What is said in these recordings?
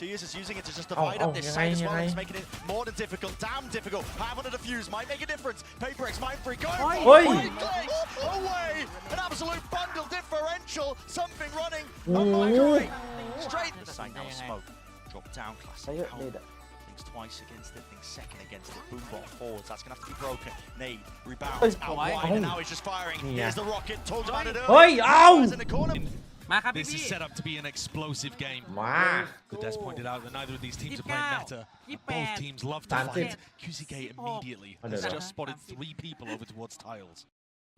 Tears is using it to just divide up this side as well. It's making it more than difficult. Damn difficult. Have on a defuse might make a difference. PaperX Mind Free going for it. Away. An absolute bundle differential. Something running. Straight to the side now. Smoke. Drop down classic. Thinks twice against it, thinks second against it. Boombot forwards, that's going to have to be broken. Nade, rebounds, out wide, and now he's just firing. Here's the rocket, talked about it earlier. In the corner. This is set up to be an explosive game. The Des pointed out that neither of these teams are playing meta. Both teams love to fight. QCK immediately has just spotted 3 people over towards tiles.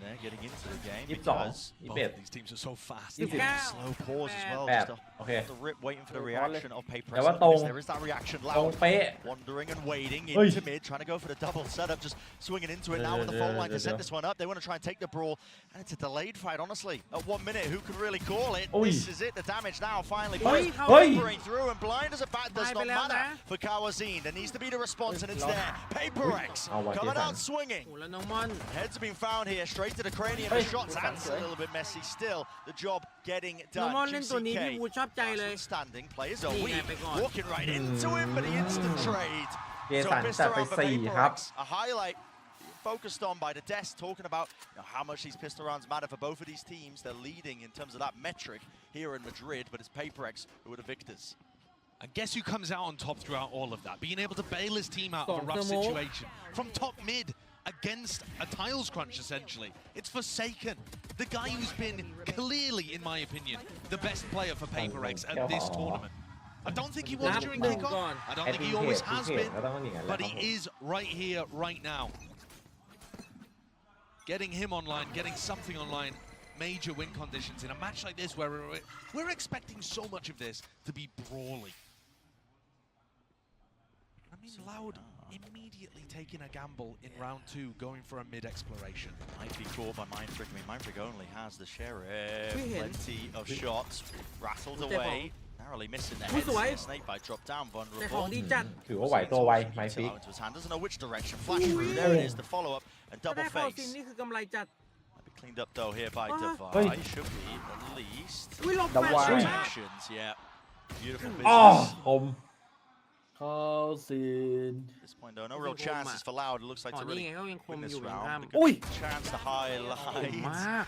They're getting into the game because both of these teams are so fast. Slow pause as well. Just the rip waiting for the reaction of PaperX. There is that reaction loud. Wandering and waiting into mid, trying to go for the double setup, just swinging into it now with the phone line to set this one up. They want to try and take the brawl, and it's a delayed fight, honestly. At 1 minute, who can really call it? This is it, the damage now finally. Peppering through, and blind as a bat does not matter for Kawazine. There needs to be the response, and it's there. PaperX coming out swinging. Heads have been found here. Straight to the cranium, the shots answer a little bit messy still. The job getting done. GCK, standing players are weak, walking right into him, but the instant trade. So pistol round for PaperX, a highlight focused on by the desk, talking about how much these pistol rounds matter for both of these teams. They're leading in terms of that metric here in Madrid, but it's PaperX who are the victors. And guess who comes out on top throughout all of that? Being able to bail his team out of a rough situation. From top mid, against a tiles crunch, essentially. It's Forsaken, the guy who's been clearly, in my opinion, the best player for PaperX at this tournament. I don't think he was during kickoff. I don't think he always has been, but he is right here, right now. Getting him online, getting something online, major win conditions in a match like this where we're expecting so much of this to be brawling. I mean, Loud immediately taking a gamble in round 2, going for a mid-exploration. Might be caught by Mind Free. I mean, Mind Free only has the Sheriff. Plenty of shots. Rattled away. Narrowly missing the head. Snake bite dropped down, vulnerable. Into his hand. Doesn't know which direction. Flash through. There it is, the follow-up. And double face. Might be cleaned up, though, here by Divide. Should be, at least. Actions, yeah. Beautiful business. At this point, though, no real chances for Loud. It looks like to really win this round. Good chance to highlight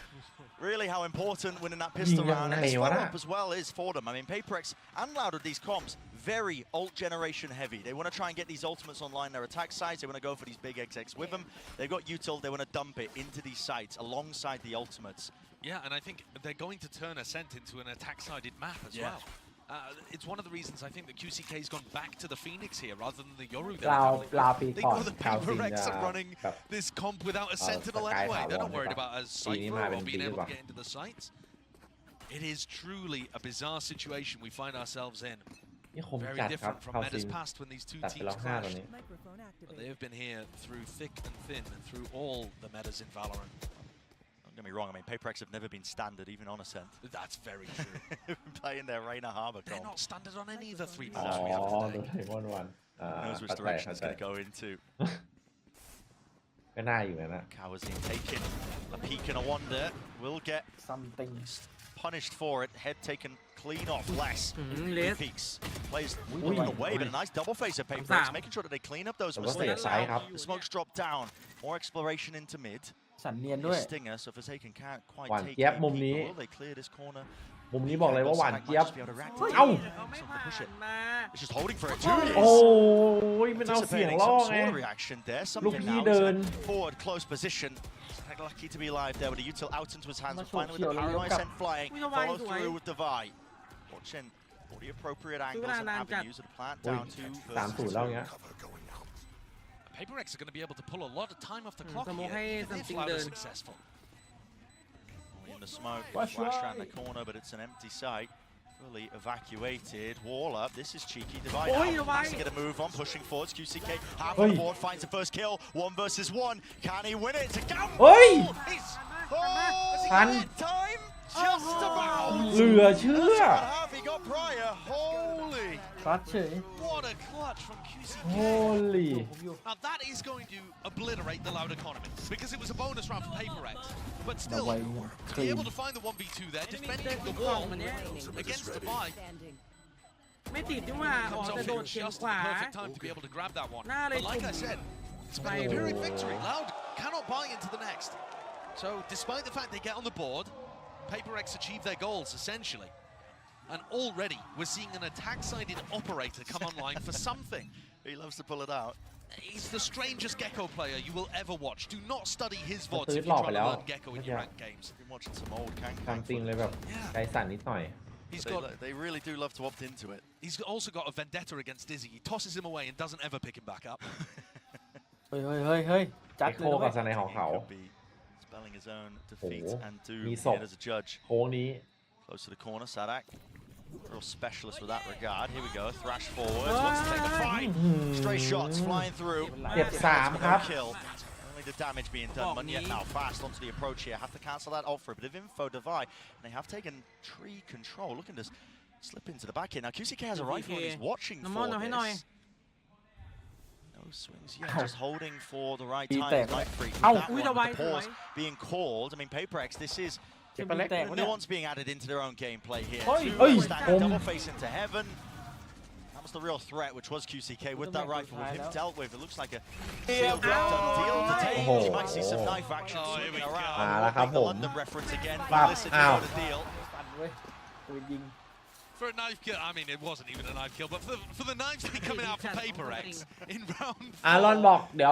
really how important winning that pistol round and this follow-up as well is for them. I mean, PaperX and Loud with these comps, very ult generation heavy. They want to try and get these ultimates online, their attack sites. They want to go for these big XX with them. They've got util. They want to dump it into these sites alongside the ultimates. Yeah, and I think they're going to turn Ascent into an attack-sided map as well. It's one of the reasons I think that QCK's gone back to the Phoenix here rather than the Yoru. They know the PaperX are running this comp without a Sentinel anyway. They're not worried us as Cypher or being able to get into the sites. It is truly a bizarre situation we find ourselves in. Very different from Meta's past when these two teams clashed. But they have been here through thick and thin and through all the metas in Valorant. Don't get me wrong, I mean, PaperX have never been standard, even on Ascent. That's very true. Playing their Reina Harbor comp. They're not standard on any of the 3 maps we have today. Who knows which direction it's going to go into. Kawazine taking a peek and a wonder. Will get something punished for it. Head taken clean off. Less. Peeks. Plays away, but a nice double face of PaperX, making sure that they clean up those mistakes. The smoke's dropped down. More exploration into mid. Stinger, so Forsaken can't quite take it. Will they clear this corner? มุมนี้บอกเลยว่าหวานเจี๊ยบ เอ้า It's just holding for it too. โอ้ยมันเอาเสียงล่อไงลูกพี่เดิน Forward close position. Lucky to be alive there with the util out into his hands. Finally with the paranoid sent flying. Follow through with Divide. Watching all the appropriate angles and avenues of the plant down to 3-0 แล้วเงี้ย PaperX are going to be able to pull a lot of time off the clock here if Loud is successful. In the smoke, flash around the corner, but it's an empty site. Fully evacuated. Wall up. This is cheeky. Divide has to get a move on, pushing forwards. QCK half on the board, finds the first kill. 1 versus 1. Can he win it? It's a gamble. Time. Just about. เหลือเชื่อ He got prior. Holy. What a clutch from QCK. Holy. Now that is going to obliterate the Loud economy because it was a bonus round for PaperX. But still, to be able to find the 1v2 there, defending the wall against Divide. ไม่ติดนี่ว่าอ๋อ Comes แต่ off โด here ดเฉียง just ข at วา the perfect time to be able to grab that one. หน้าเลย But like I said, it's been a pyrrhic victory. Loud cannot buy into the next. So despite the fact they get on the board, payprex achieve their goals essentially. And already we're seeing an attack-sided operator come online for something. He loves to pull it out. He's the strangest Gecko player you will ever watch. Do not study his VODs if you're trying to learn Gecko in your ranked games. Been watching some old ทำจริงเลยแบบใจสั่นนิดหน่อย They really do love to opt into it. He's also got a vendetta against Dizzy. He tosses him away and doesn't ever pick him back up. เฮ้ยจัด ไอ้ เล โค ย กับสไนของเขา Could be spelling his own defeat and doom มีศพ here as a judge. โค้งนี้ Close to the corner, Sadak. Real specialist with that regard. Here we go. Thrash forward. Wants to take the fight. Straight shots flying through. เจ็บ3ครับ Kill. Only the damage being done. Munyet now fast onto the approach here. Have to cancel that off for a bit of info. Divide. And they have taken tree control. Looking to slip into the back here. Now QCK has a rifle and he's watching for this. No swings yet. Just holding for the right time. Knife freak. The pause being called. I mean, payprex. This is. Nuance being added into their own gameplay here. Double face into heaven. That was the real threat, which was QCK with that rifle. With him dealt with, it looks like a sealed done deal to take. You might see some knife action swinging around. The London reference again. Listen to the deal. For a knife kill, I mean, it wasn't even a knife kill, but for the knives to be coming out for payprex in round อารอนบอกเดี๋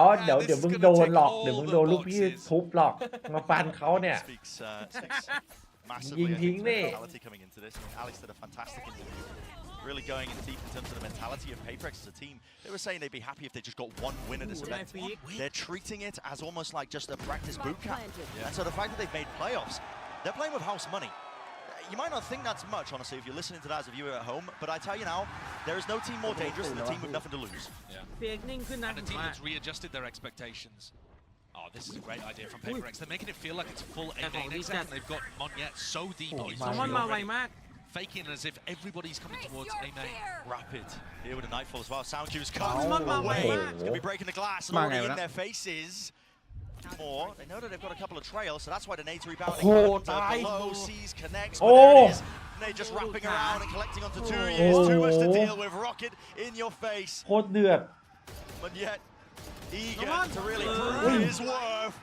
ยวมึงโดนหลอกเดี๋ยวมึงโดนลูกพี่ทุบหลอกมาฟันเขาเนี่ย Massively mentality coming into this. I mean, Alex did a fantastic interview, really going in deep in terms of the mentality of payprex as a team. They were saying they'd be happy if they just got one win at this event. They're treating it as almost like just a practice boot camp. And so the fact that they've made playoffs, they're playing with house money. You might not think that's much, honestly, if you're listening to that as a viewer at home, but I tell you now, there is no team more dangerous than the team with nothing to lose. And a team that's readjusted their expectations. Oh, this is a great idea from payprex. They're making it feel like it's full A-main exec, and they've got Monyet so deep in his faking as if everybody's coming towards A-main. Rapid here with a nightfall as well. Sound cues cut away. It's going to be breaking the glass and already in their faces. More. They know that they've got a couple of trails, so that's why the nade's rebounding. Below, sees, connects, but there it is. Nade just wrapping around and collecting onto 2 years. Too much to deal with. Rocket in your face. โคตรเดือด But yet, eager to really prove his worth.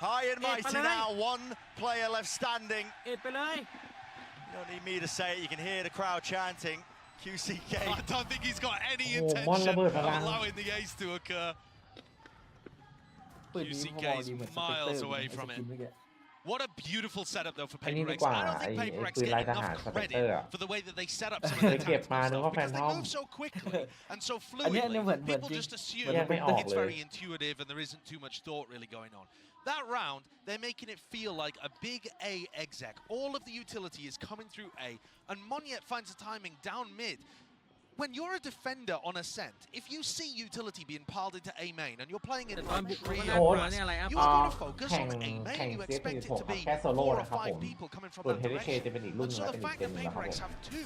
High and mighty now. One player left standing. เอ็ดไปเลย You don't need me to say it. You can hear the crowd chanting. QCK. I don't think he's got any intention of allowing the ace to occur. QCK is miles away from it. What a beautiful setup though for payprex. I don't think payprex get enough credit for the way that they set up some of their tactics because they move so quickly and so fluidly. People just assume it's very intuitive and there isn't too much thought really going on. That round, they're making it feel like a big A exec. All of the utility is coming through A, and Monyet finds the timing down mid. When you're a defender on ascent, if you see utility being piled into A main and you're playing in tree or grass, you are going to focus on A main. You expect it to be 4 or 5 people coming from that direction. And so the fact that payprex have 2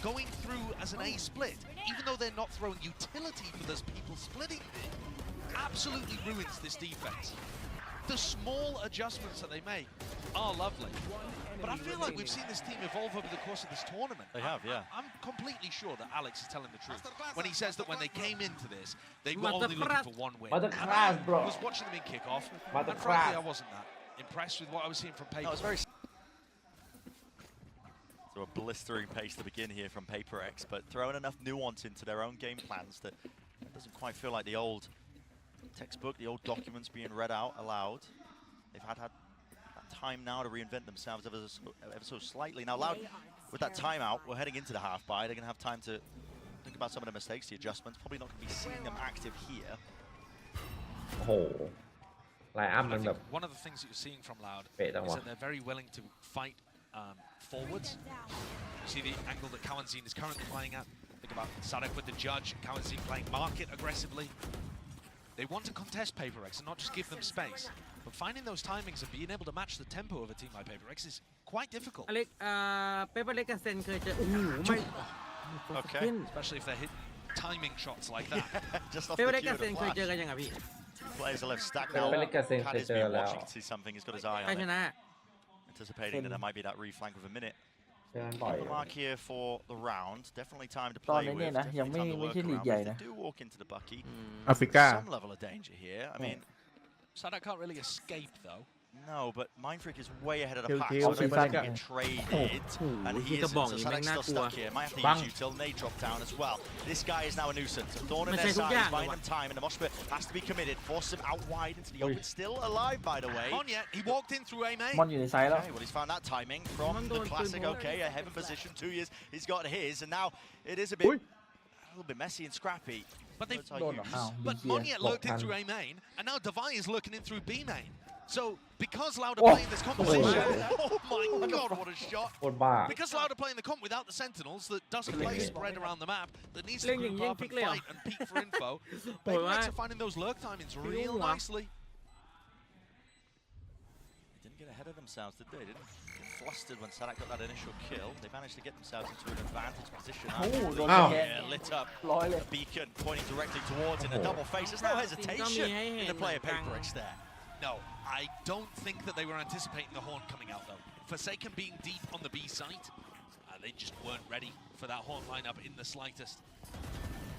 going through as an A split, even though they're not throwing utility for those people splitting it, absolutely ruins this defense. The small adjustments that they make are lovely. But I feel like we've seen this team evolve over the course of this tournament. They have, yeah. I'm completely sure that Alex is telling the truth when he says that when they came into this, they were only looking for one win. And I was watching them in kickoff, and frankly, I wasn't that impressed with what I was seeing from payprex. No, it's very so a blistering pace to begin here from payprex, but throwing enough nuance into their own game plans that it doesn't quite feel like the old textbook, the old documents being read out aloud. They've had that time now to reinvent themselves ever so slightly. Now, Loud, with that timeout, we're heading into the half bye. They're going to have time to think about some of the mistakes, the adjustments. Probably not going to be seeing them active here. โอ้โหไลน์อัพมันแบบ One of the things that you're seeing from Loud เป๊ะจัง is วะ that they're very willing to fight forwards. You see the angle that Kawanzin is currently playing at. Think about Sadek with the judge, Kawanzin playing market aggressively. They want to contest payprex and not just give them space. But finding those timings and being able to match the tempo of a team like payprex is quite difficult. อเล็กเปเปอร์เล็กกับเซนเคยเจอโอ้โหไม่ Okay. Especially if they're hit timing shots like that. Just off เปเปอร์ the เล็ก cue กับ of เซ the นเคยเจอ flash. กันยังไงพี่ Players are left stacked now. Pepper Lake has Paddy's been watching to see something. He's got his eye ใคร on ช it. นะ Anticipating that there might be that reflank with a minute. การปล่อย The mark here for the round. Definitely time to ตอน play นี้ with. เนี่ยนะยัง Definitely ไม่ time to ใช่ work ลีก around. ใหญ่ But if นะ they do walk into the bucky, แอฟริกา some level of danger here. I mean, Sadak can't really escape though. no, but Mindfreak is way ahead of the Kill, pack. kill, So they're kill, going to kill. get traded. And he Kill isn't, bong, so ni Sadak's Meng still nakakua. stuck here. Might have to Bang. use util. Nade drop down as well. This guy is now a nuisance. A thorn in Mas their sai side, tugyang, buying no? them time, and the mosh pit has to be committed. Force him out wide into the open. Still alive, by the way. On yet, he walked in through A มอน main. อยู่ในไซส์แล้ว Okay, well, he's found that timing from the classic. Okay, a heaven position, 2 years. He's got his, and now it is a little bit messy and scrappy. But they, Words are Don't know used. how. but BGM Monyet lurked in Lockdown. through A main, and now Davai is lurking in through B main. So because Loud Oh. are playing this composition, Oh. oh my god, what a shot! โคตรบ้า Because Loud are playing the comp without the sentinels that doesn't play spread around the map, that needs to Ling group Ying up and pick Leo. fight and peek for info. Boy, Paperx what? are finding those lurk timings real Real one. nicely. They didn't get ahead of themselves, did they? Didn't get flustered when Sadak got that initial kill. They managed to get themselves into an advantage position. Oh, Absolutely. don't Yeah, lit up. ร้อยเลย A beacon pointing directly towards it. A double face. There's no hesitation in the play of Paperx there. No, I don't think that they were anticipating the horn coming out though. Forsaken being deep on the B site, they just weren't ready for that horn lineup in the slightest.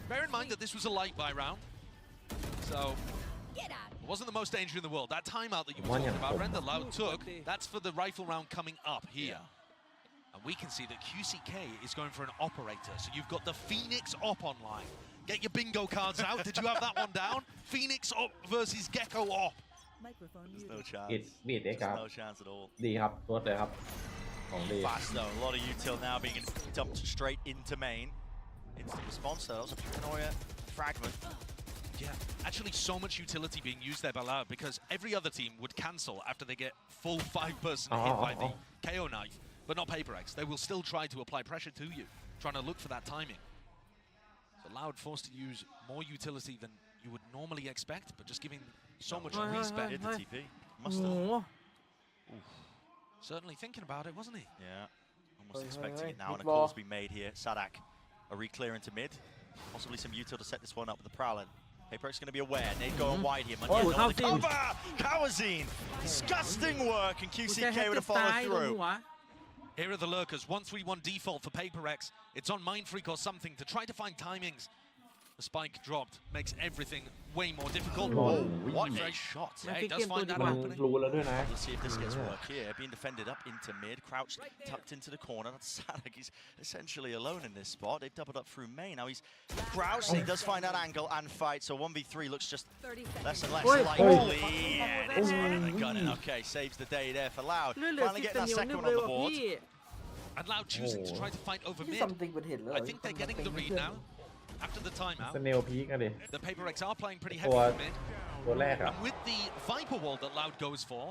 Bear in mind that this was a light buy round, so it wasn't the most danger in the world. That timeout that you were talking about, Render Loud took, that's for the rifle round coming up here. And we can see that QCK is going for an operator. So you've got the Phoenix op online. Get your bingo cards out. Did you have that one down? Phoenix op versus Gecko op. There's no chance. บีดเอ็กครับ There's no chance at all. ดีครับรวดเลยครับ ของดี Fast though. A lot of util now being dumped straight into main. Instant response though. That was a paranoia fragment. Yeah, actually so much utility being used there by Loud because every other team would cancel after they get full 5-person hit by the KO knife, but not Paperx. They will still try to apply pressure to you, trying to look for that timing. So Loud forced to use more utility than you would normally expect, but just giving so much respect. Did the TP. โอ้ Must โห have. Certainly thinking about it, wasn't he? Yeah. Almost Oi, expecting oi, it now, and a big call's ball. been made here. Sadak, a re-clear into mid. Possibly some util to set this one up with the Prowler. Paperx going to be aware. Nade going wide here. Money Oh, on the Kawazin. cover! Kawazin! Disgusting work, and กูจะ QCK ให้ would ติด have followed ตายโดน through. หัว Here are the lurkers. 1-3-1 default for Paperx. It's on Mindfreak or something to try to find timings. The spike dropped. Makes everything way more difficult. Oh, What Very a shot. Yeah, he does find that มัน happening. รู้แล้วด้วยนะ Let's see if this gets work here. Being defended up into mid, crouched, tucked into the corner. That's Sadak. He's essentially alone in this spot. They've doubled up through main. Now he's crouched. He does find that angle and fight. So 1v3 looks just less and less Oi, likely. oi. And it's gunning. Okay, saves the day there for Loud. เลื่อนเหลือ Finally สิบ getting แต่ that เหนียว second นึบ one เลย on the ว่ะ board. พี่ And Loud choosing to try to fight over ที่ mid. ซัมติงเป็นเห็นแล้ว I think they're getting the read now. After the ส timeout, เนลพีกันดิ the Paperx are playing pretty heavy What? from mid. ตัวแรกอะ And with the Viper wall that Loud goes for,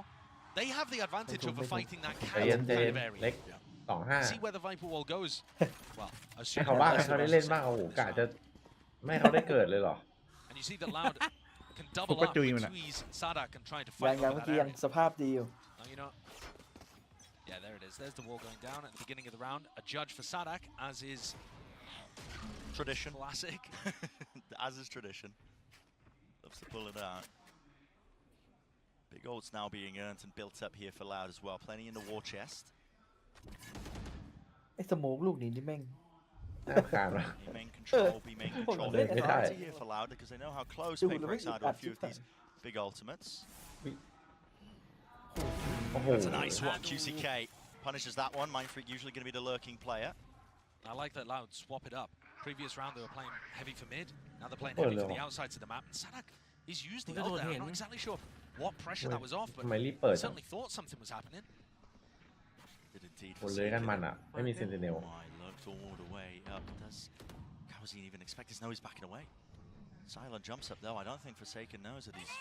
they have the advantage over fighting that ใจเย็น chasm ใจ kind เย็น of เล็ก area. 2-5 See where the Viper wall goes. Well, ให้ assuming เขาบ้างให้ that's เขา the ได้เล่น most บ้างโอ้โหกะจะไม่ให้เขาได้เกิดเลยเหรอ And you see that Loud can double Super up Chewy with man. Tweez, Sadak and trying to ยัง fight ยัง over เมื่อ that กี้ยัง area. สภาพดีอยู่ Now, you know, yeah, there it is. There's the wall going down at the beginning of the round. A judge for Sadak, as is Tradition. classic. As is tradition. Loves to pull it out. Big ults now being earned and built up here for Loud as well. Plenty in the war chest. ไอ้สโมกลูกนี้นี่แม่ง น่ารำคาญวะ B main control, B main control. Look at that. Here for Loud because they know how close Dude, Paperx look are at to a that few of super. these big ultimates. โอ้โห That's a nice one. QCK punishes that one. Mindfreak usually going to be the lurking player. I like that Loud swap it up. Previous round they were playing heavy for mid. Now they're playing Oh, heavy for no. the outsides of the map. And Sadak, he's used the Look at ult there. him. I'm not exactly sure what pressure that was off, but ทำไมรีบเปิด I จัง certainly thought something was happening. Did indeed คนเลยกันมันอ่ะ ไม่มีเซนติเนล Oh, I looked all the way up. Does Kawazin even expect this? No, he's backing away. Silent jumps up though. I don't think Forsaken knows that he's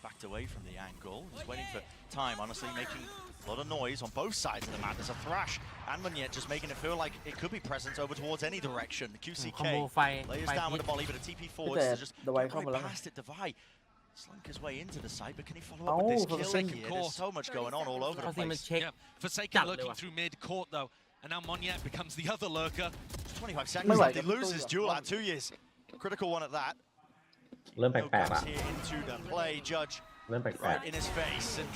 backed away from the angle. He's waiting for time, honestly, making a lot of noise on both sides of the map. There's a thrash and Munyet just making it feel like it could be present over towards any direction. The คอมโบ QCK ไฟ layers ไฟ down พิ with ษ a volley, but a TP forwards But to just the way get right come along. past it. Divide slunk his way into the site, but can he follow Oh, up with this for the kill second here? There's so much going on all over the เขาสิมัน place. เช็ค Yeah, Forsaken Cut lurkingเลยว่ะ through mid, caught though. And now Monyet becomes the other lurker. 25 secondsไม่ไหว left. He กับ loses duel at 2 years. Critical one at that. เริ่มแป No ลกๆ comes ละ here into the play. Judge เริ่มแปลก right in his face, and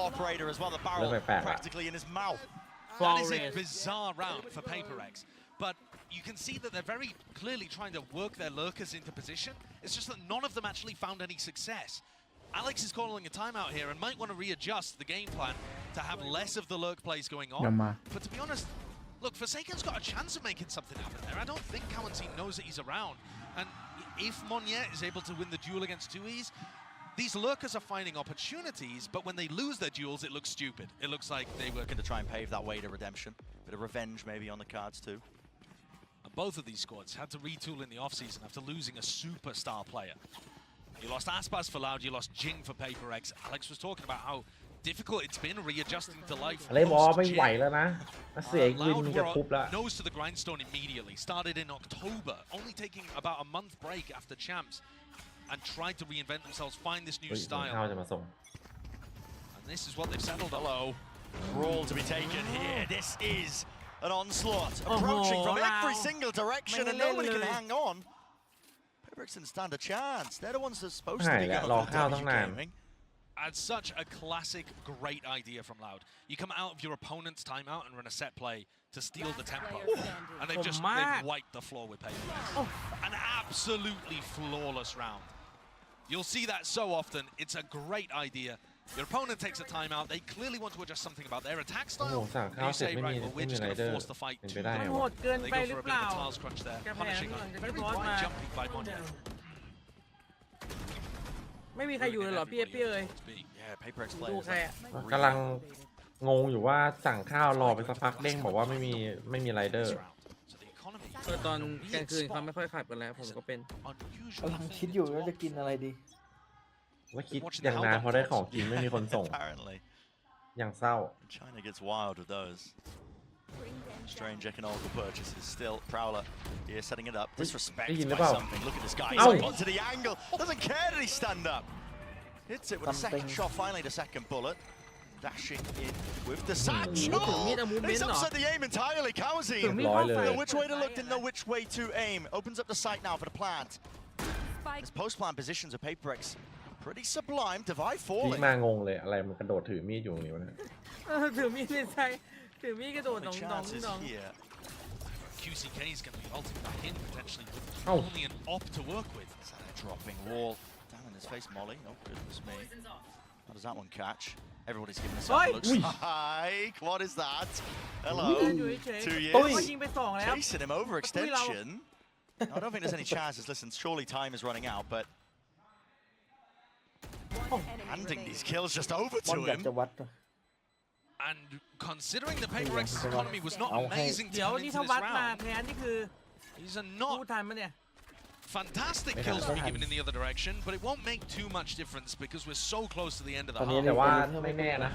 operator as well. The barrel Look at that. practically in his mouth. That is a Flores. bizarre round for PaperX, but you can see that they're very clearly trying to work their lurkers into position. It's just that none of them actually found any success. Alex is calling a timeout here and might want to readjust the game plan to have less of the lurk plays going on. But to be honest, look, Forsaken's got a chance of making something happen there. I don't think Cowan Team knows that he's around. And if Monnier is able to win the duel against 2Es, these lurkers are finding opportunities, but when they lose their duels, it looks stupid. It looks like they were going to try and pave that way to redemption. Bit of revenge maybe on the cards too. And both of these squads had to retool in the offseason after losing a superstar player. You lost Aspas for Loud, you lost Jing for PaperX. Alex was talking about how difficult it's been readjusting to life. อะไรบอไม่ไหวแล้วนะเสียวิน Loud จะทุบแล้ว nose to the grindstone immediately. Started in October, only taking about a month break after champs, and tried to reinvent themselves, find this new ข้าว style. จะมาส่ง And this is what they've settled on. Hello. Brawl to be taken here. This is an onslaught approaching from every single direction and nobody can hang on. PaperX didn't stand a chance. They're the ones that's supposed to be going for the W gaming. And such a classic, great idea from Loud. You come out of your opponent's timeout and run a set play to steal the tempo. And they've wiped the floor with PaperX. An absolutely flawless round. You'll see that so often. It's a great idea. Your opponent takes a timeout. They clearly want to adjust something about their attack style. You say, right, well, we're just going to force the fight to them. โหดเกิน They ไป go หรื for อ a เป bit ล่า of a tiles crunch there, กำแพง punishing หลังจาก very ที่บอสมา wide jumping by Monnier. ไม่มีใครอยู่เลยเหรอพี่เอฟพี่เอ้ย Yeah, PaperX ดู players. ใครอะ กำลังงงอยู่ว่าสั่งข้าวรอไปสักพักเด้งบอกว่าไม่มีไรเดอร์ ตอนกลางคืนเขาไม่ค่อยขับกันแล้วผมก็เป็น กำลังคิดอยู่ว่าจะกินอะไรดี ว่าคิดอย่างนานพอได้ของกินไม่มีคนส่ง Apparently. อย่างเศร้า China gets wild with those. Strange economical purchases. Still, Prowler here setting it up. Disrespect by something. Look at this guy. He's got to the angle. Doesn't care that he stand up. Hits it with a second shot. Finally, the second bullet. Dashing in with the satchel. He's upset the aim entirely. Kawazi. Know which way to look, didn't know which way to aim. Opens up the sight now for the plant. His post-plant positions of PaperX pretty sublime. Divide พี่ falling. มางงเลยอะไรมันกระโดดถือมีดอยู่ตรงนี้วะเนี่ย ถือมีดในใจถือมีดกระโดด Only น้อง chances น้อง here. QCK is going to be ulting back in potentially with Oh. only an op to work with. Is that a dropping wall? Down in his face, Molly. Oh, goodness me. How does that one catch? Everybody's giving us a looks like. What is that? Hello. อยู่เฉย 2 ๆ years. เขายิงไป2แล้ว Chasing him over extension. I don't think there's any chances. Listen, surely time is running out, but handing these kills just over บอล to อยาก him. จะวัด And considering the PaperX's economy was not amazing to เดี๋ยว come นี่ into ถ้า this วัดมา round, แพ้นี่คือ these are พูด not ทันปะเนี่ย fantastic kills to be given in the other direction, but it won't make too much difference because we're so close to the end of the ตอนนี้ half. แต่ว่าไม่แน่นะ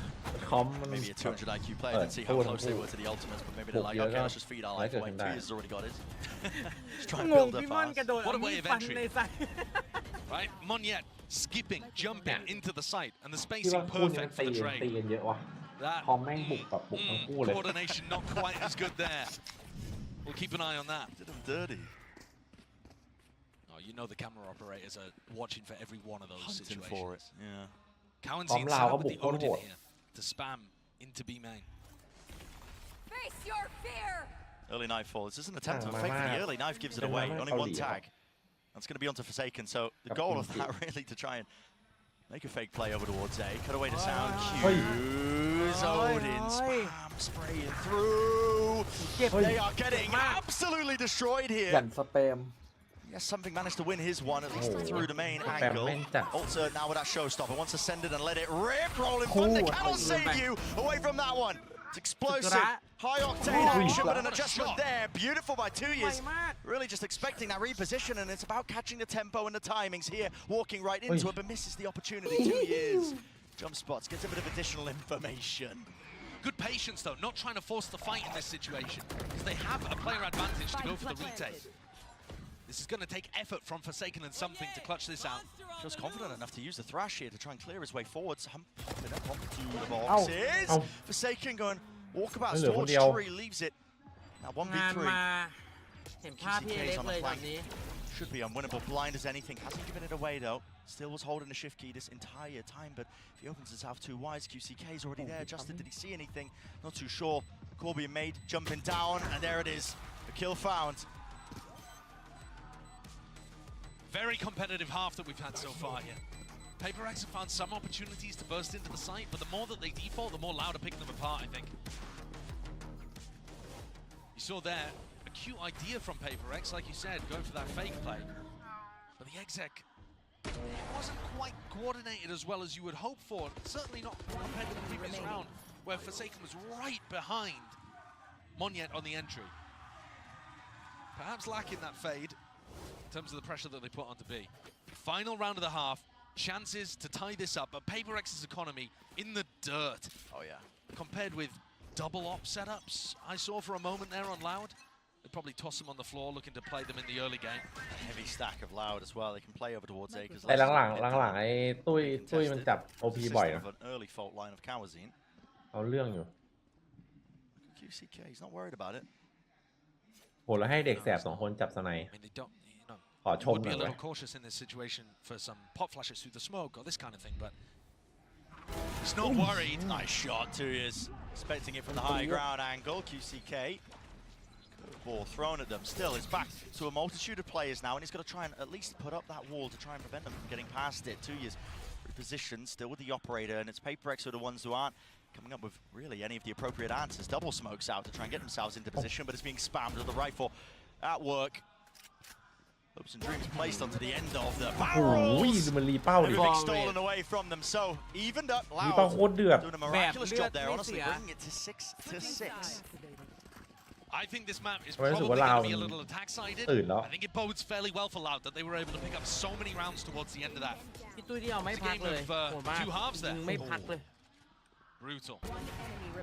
คอมมัน Maybe a 200 IQ player didn't see how close they were to the ultimates, but maybe they're like, okay, let's just feed our life away. 2 years has already got it. Just try and งง build up พี่ม่อนกระ fast. โดดเอามีดฟันในไซ Right? Moniette skipping, jumping into the site, and the ที่ว่า spacing คู่นี้มัน perfect for ตี the กัน trade. เยอะว่ะ That คอมแม่งบุกแบบบุกทั้งคู่เลย coordination not quite as good there. We'll keep an eye on that. Did him dirty. Oh, you know the camera operators are watching for every one of those Hunting situations. for it. Yeah. Cowan's Bóng in Lào set có up with the buộc con Odin hột. here to spam into B main. Face your fear. Early knife fall. This is an attempt to my fake for the man. early knife, gives it My away. man Only one Cody. tag. That's going to be onto Forsaken. So the Got goal of him. that really to try and make a fake play over towards A. Cut away to sound. Oi. Q's Odin. Spam spraying through. They are getting absolutely destroyed หยั here. นสเปม Yes, something managed to win his one, at least Oh. through the main Spam angle. main tap. Also, now with that showstopper, wants to send it and let it rip. Rolling thunder cannot save you away from that one. It's explosive. High octane action, but an adjustment there. Beautiful by 2 years. Really just expecting that reposition, and it's about catching the tempo and the timings here. Walking right into it, but misses the opportunity. 2 years. Jump spots, gets a bit of additional information. Good patience though, not trying to force the fight in this situation, because they have a player advantage to go for the retake. This is going to take effort from Forsaken and something to clutch this out. Feels confident enough to use the thrash here to try and clear his way forward. Popping up onto the boxes. Forsaken going walkabout towards Tree, leaves it. Now งาน 1v3. มาเห็นภาพพี่เล็กเลยตอนนี้ Should be unwinnable. Blind as anything. Hasn't given it away though. Still was holding the shift key this entire time, but if he opens himself too wide, QCK's already there. Justin, did he see anything? Not too sure. Call being made, jumping down, and there it is. The kill found. Very competitive half that we've had so far here. payperx have found some opportunities to burst into the site, but the more that they default, the more Loud are picking them apart, I think. You saw there a cute idea from payperx, like you said, going for that fake play. But the exec, it wasn't quite coordinated as well as you would hope for. Certainly not compared to the previous round, where Forsaken was right behind Monyet on the entry. Perhaps lacking that fade in terms of the pressure that they put onto B. Final round of the half, chances to tie this up, but payperx's economy in the dirt. Oh yeah. Compared with double op setups I saw for a moment there on Loud. They'd probably toss them on the floor, looking to play them in the early game. A heavy stack of Loud as well. They can play over towards A. ไอ้หลังๆไอ้ตุ้ยมันจับ OP บ่อยนะ An early fault line of Kawazine. เอาเรื่องอยู่ QCK, he's not worried about it. โหแล้วให้เด็กแสบ2คนจับสไน I mean, they don't, you know, ขอชม would หน่ be อย a เว้ย little cautious in this situation for some pop flashes through the smoke or this kind of thing, but he's not worried. Nice shot, 2 years. Expecting it from the high ground angle. QCK. Ball thrown at them. Still, it's back to a multitude of players now, and he's got to try and at least put up that wall to try and prevent them from getting past it. 2 years repositioned, still with the operator, and it's payperx who are the ones who aren't coming up with really any of the appropriate answers. Double smokes out to try and get themselves into position, but it's being spammed with the rifle at work. Hopes and dreams placed onto the end of the โอ้ย barrels. มันรีเป้าดิ Everything stolen away from them, so evened up รีเป้า Loud. โคตรเดือด Doing a miraculous job there, honestly, bringing it to 6-6. I think this map is ทำไมรู้สึ probably กว่า going ลาว to be a little attack-sided. ตื่นแล้ว I think it bodes fairly well for Loud that they were able to pick up so many rounds towards the end of that. พี่ตุ้ยที่เอาไม่พักเลย It's a game of, โหดมาก two halves there. ไม่พักเลย Brutal.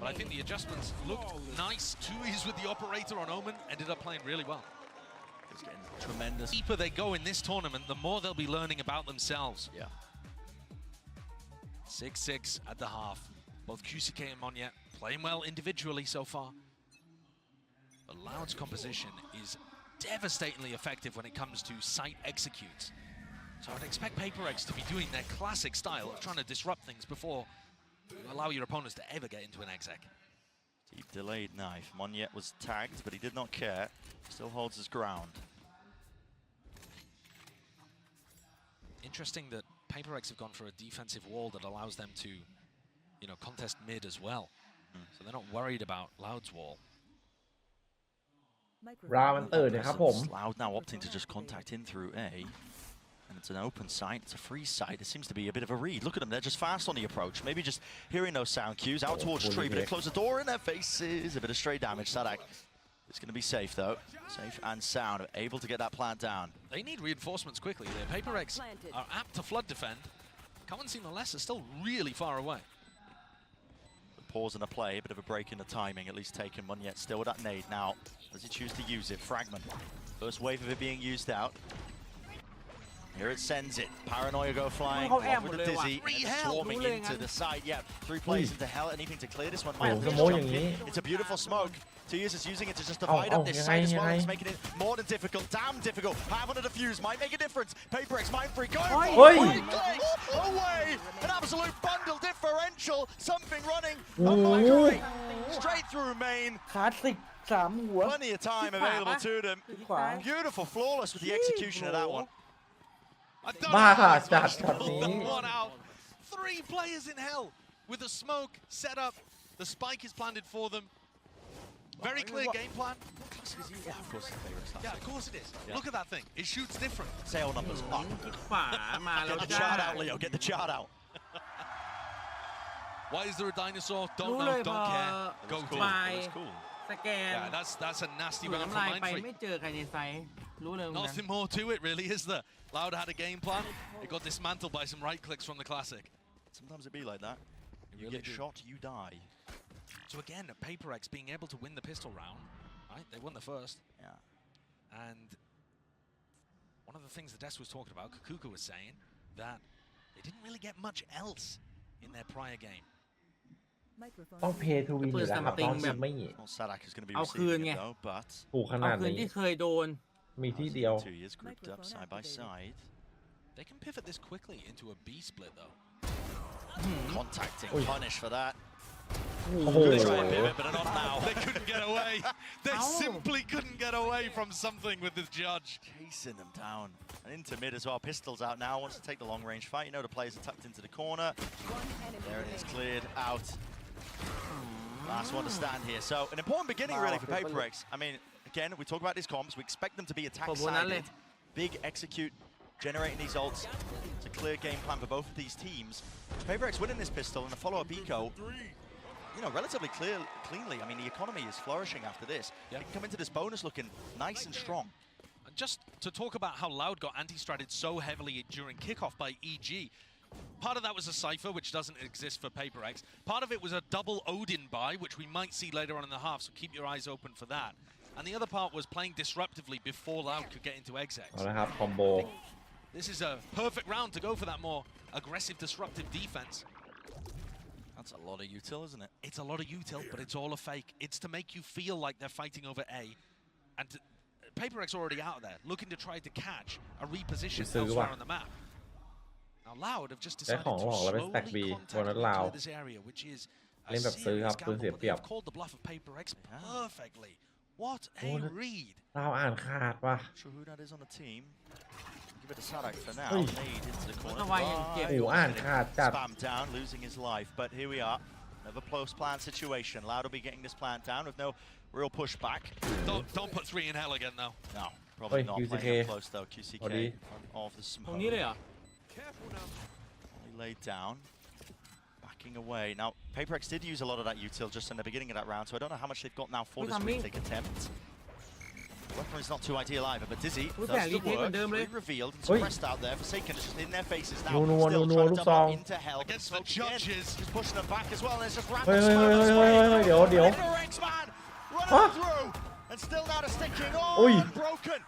But I think the adjustments looked nice. 2-e's with the operator on Omen ended up playing really well. It's getting tremendous. The deeper they go in this tournament, the more they'll be learning about themselves. Yeah. 6-6 at the half. Both QCK and Monyet playing well individually so far. But Loud's composition is devastatingly effective when it comes to site executes. So I'd expect payperx to be doing their classic style of trying to disrupt things before you allow your opponents to ever get into an exec. Deep delayed knife. Monyet was tagged, but he did not care. Still holds his ground. Interesting that payperx have gone for a defensive wall that allows them to, you know, contest mid as well. So they're not worried about Loud's wall. รามันตื่นนะครับผม Loud now opting to just contact in through A. And it's an open site, it's a free site. It seems to be a bit of a read. Look at them, they're just fast on the approach. Maybe just hearing those sound cues out towards tree, but they close the door in their faces. A bit of stray damage. Sadak is going to be safe though. Safe and sound, able to get that plant down. They need reinforcements quickly. Their payperx are apt to flood defend. Currency nonetheless is still really far away. Pause and a play, a bit of a break in the timing, at least taken Monyet still with that nade. Now, does he choose to use it? Fragment. First wave of it being used out. Here it sends it. Paranoia go flying. One with the dizzy. Swarming into the side. Yep. 3 plays into hell. Anything to clear this one. It's a beautiful smoke. 2 years is using it to just divide up this side as well. It's making it more than difficult. Damn difficult. Have one of the fuse. Might make a difference. payperx, mind free. Going for it. Away. An absolute bundle differential. Something running. Oh my God. Straight through main. คลาสสิก3 หัว Plenty of time available to them. Beautiful, flawless with the execution of that one. บ้าจัดช็อตนี้ One out. 3 players in hell with the smoke set up. The spike is planted for them. Very clear game plan. Yeah, of course it's payperx. Yeah, of course it is. Look at that thing. It shoots different. Sale numbers up. ขวามาแล้ว Get the จ้า chart out, Leo. Get the chart out. Why is there a dinosaur? รู้ Don't เล know. ยพอ Don't care. Go ไป cool. สแกน Yeah, that's a nasty หรือ round น้ำ for ลายไป Mindfreak. ไม่เจอใครในไซส์รู้เลยเหมือนกัน Nothing more to it, really, is there? Loud had a game plan. It got dismantled by some right clicks from the classic. Sometimes it be like that. You really get do. shot, you die. So again, payperx being able to win the pistol round, right? They won the first. Yeah. And one of the things the desk was talking about, Kukuka was saying, that they didn't really get much else in their prior game. ต้องเพย์ทูวินอยู่แล้วครับต้องแบบไม่ Well, Sadak is going to be I'll receiving clear it though, but ถูกข เอา นาด คืน นี้ ที่เคยโดน มีที่เดียว Two years grouped up side by side. They can pivot this quickly into a B split though. Contacting Oi. punish for that. โอ้โห Gonna try and pivot, but not now. They couldn't get away. They simply couldn't get away from something with this judge. Chasing them down. And into mid as well. Pistols out now. Wants to take the long range fight. You know the players are tucked into the corner. There it is, cleared out. Last one to stand here. So an important beginning really for PaperX. I mean, again, we talk about these comps. We expect them to be attack-sided. Big execute, generating these ults. It's a clear game plan for both of these teams. PaperX winning this pistol and a follow-up eco. You know, relatively cleanly. I mean, the economy is flourishing after this. They can come into this bonus looking nice and strong. Just to talk about how Loud got anti-stratted so heavily during kickoff by EG. Part of that was a cipher, which doesn't exist for PaperX. Part of it was a double Odin buy, which we might see later on in the half, so keep your eyes open for that. And the other part was playing disruptively before Loud could get into execs. เอาละครับคอมโบ This is a perfect round to go for that more aggressive, disruptive defense. That's a lot of util, isn't it? It's a lot of util, but it's all a fake. It's to make you feel like they're fighting over A. And PaperX already out there, looking to try to catch a reposition elsewhere on the map. Now Loud have just decided to slowly contact clear this area, which is a serious gamble, but they've called the bluff of PaperX perfectly. What a read! เราอ่านขาดว่ะ Not sure who that is on the team. Give it to Sadak for now. Oi. Nade into the corner. ทำไมยังเจ็บ โอ้อ่านขาดจัด Spam down, losing his life. But here we are. Another close plan situation. Loud will be getting this plant down with no real pushback. Don't put 3 in hell again though. No, probably Oi, not QCK. playing up close though. QCK พอดี off the ตรง smoke. นี้เลยเหรอ He laid down. Backing away. Now, PaperX did use a lot of that util just in the beginning of that round, so I don't know how much they've got now for this retake attempt. Weaponry's not too ideal either, but Dizzy does the work. Revealed and suppressed out there. Forsaken is just in their faces now. Still trying to dump into hell. Against the judges. Just pushing them back as well, and it's just เฮ้ย rapid เฮ้ยเฮ้ยเฮ้ยเฮ้ยเดี๋ยวเดี๋ยว PaperX man running through, and still now the sticking. Oi. Oh, broken,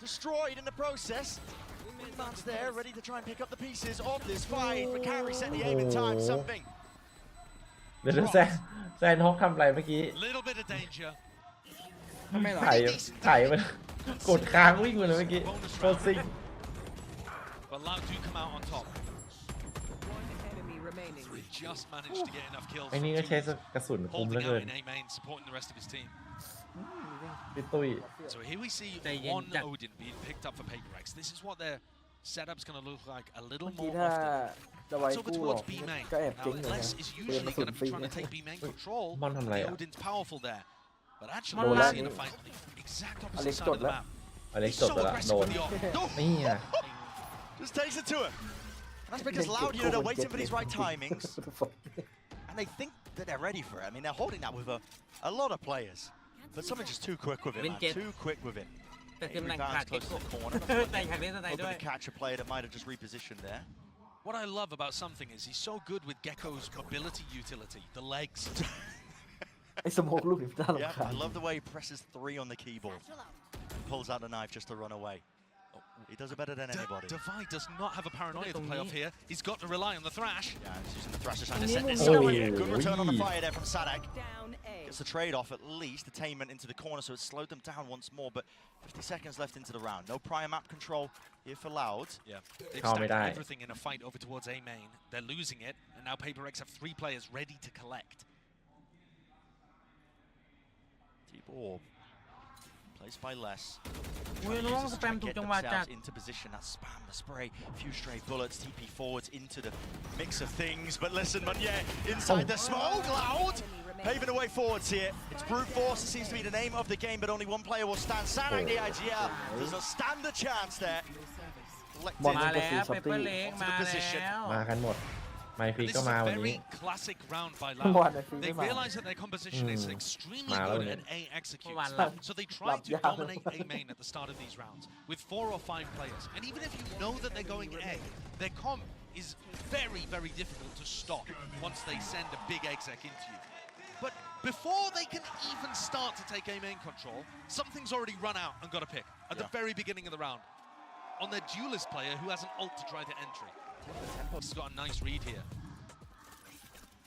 destroyed in the process. Wingman's there, ready to try and pick up the pieces of this fight, but can't reset the aim in time. Something. เดี๋ยวแซนฮอกทำอะไรเมื่อกี้ Little bit of danger. ไม่หรอ ถ่ายมันกดค้างวิ่งไปเลยเมื่อกี้โคตรซิง But Loud do come out on top. Enemy remaining. They just managed to get enough kills. ไอ้นี่ก็ใช้กระสุนคุ้มเหลือ Holding เกิ out น in A main, supporting the rest of his team. พี่ตุ้ย So here we see They didn't one jack. Odin being picked up for PaperX. This is what their setup's going to look like a little เมื่อกี้ more ถ้า often. จะไว้ It's over กู้หรอก towards B main. ก็แอบ Now, เจ๊งเลยนะ Les is usually going to be trying to take B main control. มอนทำอะไร The อ่ะ Odin's powerful there. But actually, Mon we're lan. seeing a fight on the exact opposite Alex side of the Todd map. อเล็ก He's จบ so ไปละ aggressive โดน with the off. นี่ไง Just takes it to him. And that's because Loud, you know, they're waiting for these right timings. And they think that they're ready for it. I mean, they're holding that with a lot of players. But someone's just too quick with it, man. Win-jet. Too quick with it. แต่คือมัน Rebounds ขาด close เก็ to บ the corner. แต่อยากเล่นสไนด์ Hoping ด้วย to catch a player that might have just repositioned there. What I love about something is he's so good with Gecko's mobility utility, the legs. ไอ้สโมกลูกนี่น่ารำ Yeah, คาญ I love the way he presses 3 on the keyboard. And pulls out the knife just to run away. He does it better than anybody. Divide does not have a paranoia to play off here. He's got to rely on the thrash. Yeah, he's using the thrasher trying to set this Oh, up here. Good return on the wee. fire there from Sadak. Down A. Gets the trade off at least, attainment into the corner, so it slowed them down once more, but 50 seconds left into the round. No prior map control here for Loud. Yeah, they've Calm it stacked down. everything in a fight over towards A main. They're losing it, and now PaperX have 3 players ready to collect. Deep orb. Placed by Les. Ui, nó Uses to try and spam get trong va themselves chạm. into position. That spam, the spray, a few stray bullets, TP forwards into the mix of things. But listen, Munye, inside the smoke, Loud, paving the way forwards here. It's brute force, it seems to be the name of the game, but only one player will stand. Sadak, the IGL, does not stand a chance there. Collected บอล มา มันก็ แล้ คือ ว ช็อ เป ต เปอ ตี้ ร์เล็กมาแล้ว มากันหมดไมฟิก This ก็ is มา a วันนี้ very classic round by เมื่อวาน Loud. ไอ้ฟิล์ม They ไม่มา realize that their composition is extremely Mà good luôn at A executes. Mà làm. So they try to Làm dominate A main at the start of these rounds with 4 or 5 players. And even if you know that they're going A, their comp is very, very difficult to stop once they send a big exec into you. But before they can even start to take A main control, something's already run out and got a pick at the very beginning of the round on their duelist player who has an ult to try to entry. He's got a nice read here.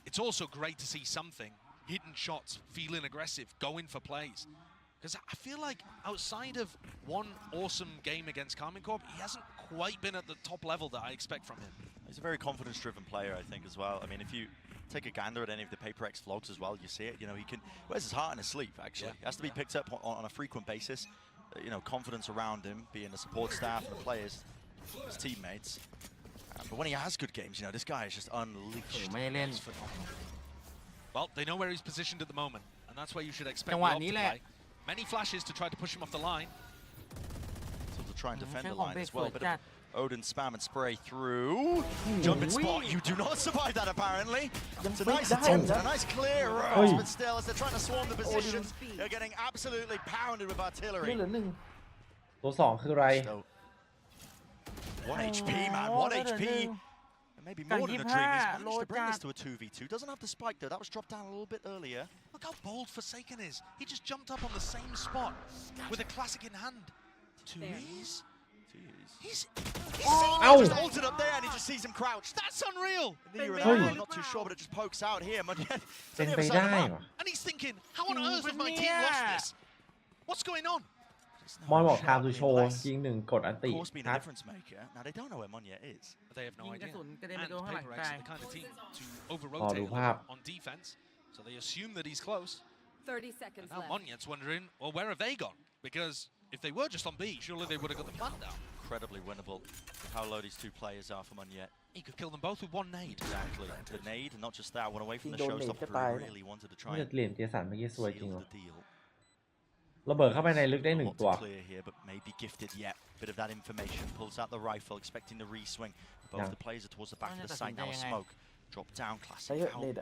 It's also great to see something, hidden shots, feeling aggressive, going for plays. Because I feel like outside of one awesome game against Karmin Corp, he hasn't quite been at the top level that I expect from him. He's a very confidence-driven player, I think, as well. I mean, if you take a gander at any of the PaperX vlogs as well, you see it. You know, he wears his heart on his sleeve, actually. He has to be picked up on a frequent basis. You know, confidence around him, being the support staff and the players, his teammates. But when he has good games, you know, this guy is just unleashed. He's phenomenal. Well, they know where he's positioned at the moment, and that's where you should expect the op to play. Many flashes to try to push him off the line. So to try and defend the line as well. Bit of Odin spam and spray through. Jump in spot. You do not survive that, apparently. It's a nice attempt and a nice clear rush, but still, as they're trying to swarm the positions, they're getting absolutely pounded with artillery. ตัวสองคืออะไร So, 1 HP, man. 1 HP. And maybe more than a dream. He's managed to bring this to a 2v2. Doesn't have the spike, though. That was dropped down a little bit earlier. Look how bold Forsaken is. He just jumped up on the same spot with a classic in hand. 2E's? He's just altered up there and he just sees him crouched. That's unreal. I'm not too sure, but it just pokes out here. เป็นไปได้วะ And he's thinking, how on earth have my team lost this? What's going on? มอนบอกทามทูโชว์ยิงหนึ่งกดอันติ Of course, being a difference maker. Now they don't know where Monya is. They have no idea. And PaperX PaperX are the kind of team to over-rotate ดูภาพ on defense, so they assume that he's close. 30 seconds Now left. Monyet's wondering, well, where have they gone? Because if they were just on B, surely they would have got the plant down. Incredibly winnable. How low these two players are for Monya. He could kill them both with one nade. Exactly. The nade, and not just that, one away from the showstopper. He really wanted to try จะ and เหรียญเจสันเมื่อกี้สวยจริง seal วะ the deal. ระเบิดเข้าไปในลึกได้หนึ่ง Not ตัว to clear here, but maybe gifted yet. Bit of that information. Pulls out the rifle, expecting the re-swing. Both the players are towards the back of the site now. Smoke. Drop down, classic out.